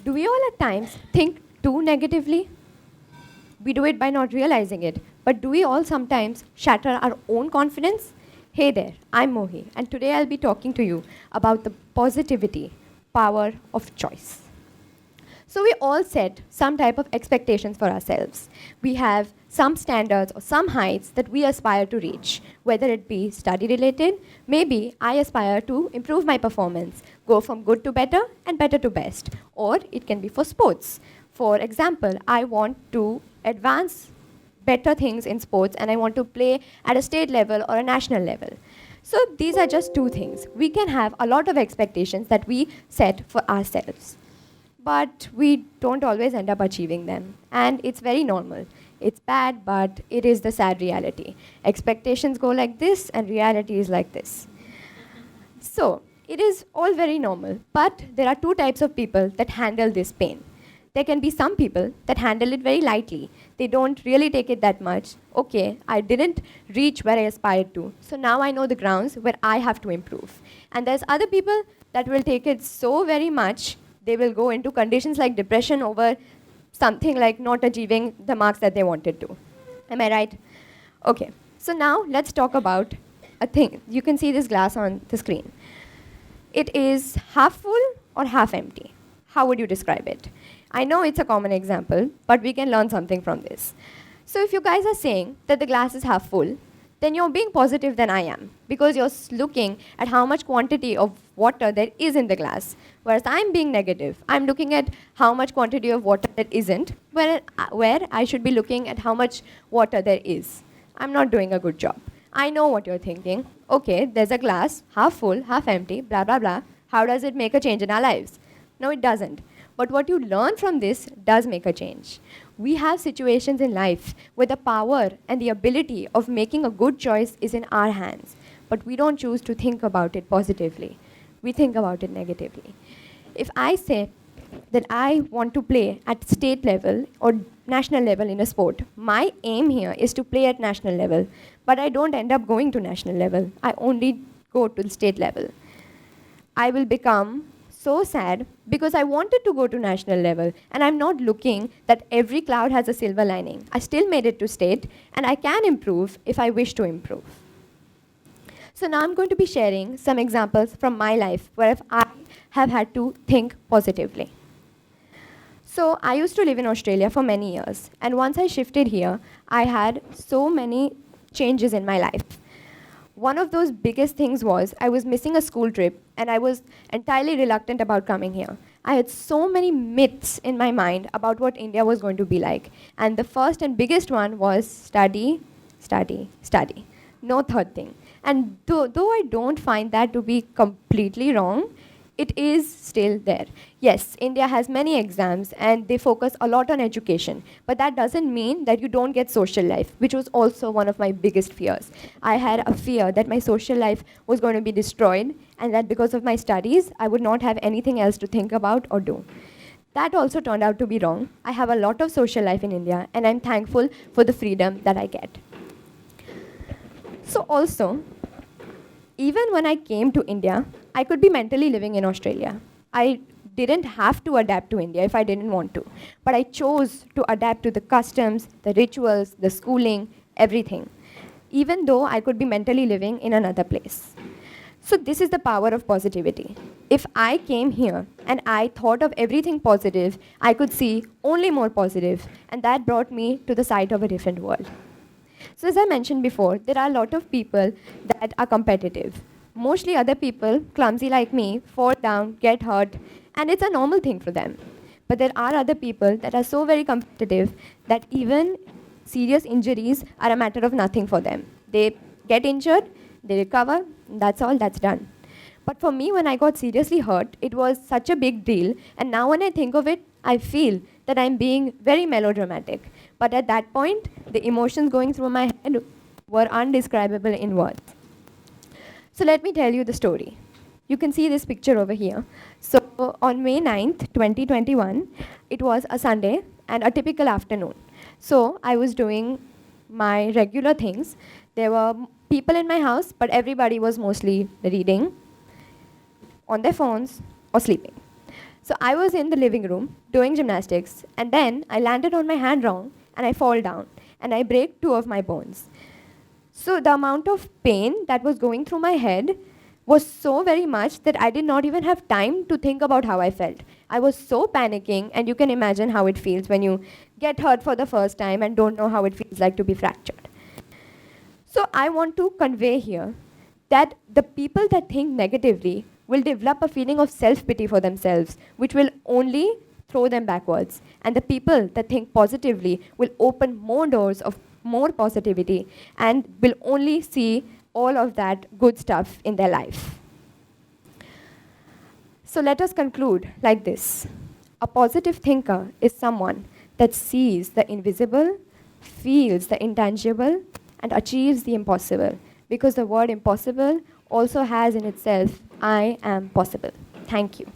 Do we all at times think too negatively? We do it by not realizing it. But do we all sometimes shatter our own confidence? Hey there, I'm Mohi, and today I'll be talking to you about the positivity power of choice. So we all set some type of expectations for ourselves. We have some standards or some heights that we aspire to reach, whether it be study related, maybe I aspire to improve my performance, go from good to better and better to best, or it can be for sports. For example, I want to advance better things in sports and I want to play at a state level or a national level. So these are just two things. We can have a lot of expectations that we set for ourselves, but we don't always end up achieving them. And it's very normal. It's bad, but it is the sad reality. Expectations go like this, and reality is like this. So, it is all very normal, but there are two types of people that handle this pain. There can be some people that handle it very lightly. They don't really take it that much. Okay, I didn't reach where I aspired to, so now I know the grounds where I have to improve. And there's other people that will take it so very much, they will go into conditions like depression over something like not achieving the marks that they wanted to. Am I right? Okay, so now let's talk about a thing. You can see this glass on the screen. It is half full or half empty. How would you describe it? I know it's a common example, but we can learn something from this. So if you guys are saying that the glass is half full, then you're being positive than I am, because you're looking at how much quantity of water there is in the glass. Whereas I'm being negative. I'm looking at how much quantity of water there isn't, where I should be looking at how much water there is. I'm not doing a good job. I know what you're thinking. Okay, there's a glass, half full, half empty, blah, blah, blah. How does it make a change in our lives? No, it doesn't. But what you learn from this does make a change. We have situations in life where the power and the ability of making a good choice is in our hands, but we don't choose to think about it positively. We think about it negatively. If I say that I want to play at state level or national level in a sport, my aim here is to play at national level, but I don't end up going to national level. I only go to the state level. I will become so sad because I wanted to go to national level and I'm not looking that every cloud has a silver lining. I still made it to state and I can improve if I wish to improve. So now I'm going to be sharing some examples from my life where I have had to think positively. So I used to live in Australia for many years, and once I shifted here, I had so many changes in my life. One of those biggest things was I was missing a school trip and I was entirely reluctant about coming here. I had so many myths in my mind about what India was going to be like. And the first and biggest one was study, study, study. No third thing. And though I don't find that to be completely wrong, it is still there. Yes, India has many exams and they focus a lot on education, but that doesn't mean that you don't get social life, which was also one of my biggest fears. I had a fear that my social life was going to be destroyed and that because of my studies, I would not have anything else to think about or do. That also turned out to be wrong. I have a lot of social life in India and I'm thankful for the freedom that I get. So also, even when I came to India, I could be mentally living in Australia. I didn't have to adapt to India if I didn't want to. But I chose to adapt to the customs, the rituals, the schooling, everything, even though I could be mentally living in another place. So this is the power of positivity. If I came here and I thought of everything positive, I could see only more positive, and that brought me to the sight of a different world. So as I mentioned before, there are a lot of people that are competitive. Mostly other people, clumsy like me, fall down, get hurt, and it's a normal thing for them. But there are other people that are so very competitive that even serious injuries are a matter of nothing for them. They get injured, they recover, that's all, that's done. But for me, when I got seriously hurt, it was such a big deal, and now when I think of it, I feel that I'm being very melodramatic. But at that point, the emotions going through my head were undescribable in words. So let me tell you the story. You can see this picture over here. So on May 9th, 2021, it was a Sunday and a typical afternoon. So I was doing my regular things. There were people in my house, but everybody was mostly reading on their phones or sleeping. So I was in the living room doing gymnastics, and then I landed on my hand wrong, and I fall down, and I break 2 of my bones. So the amount of pain that was going through my head was so very much that I did not even have time to think about how I felt. I was so panicking, and you can imagine how it feels when you get hurt for the first time and don't know how it feels like to be fractured. So I want to convey here that the people that think negatively will develop a feeling of self-pity for themselves, which will only throw them backwards. And the people that think positively will open more doors of more positivity and will only see all of that good stuff in their life. So let us conclude like this. A positive thinker is someone that sees the invisible, feels the intangible, and achieves the impossible. Because the word impossible also has in itself, I am possible. Thank you.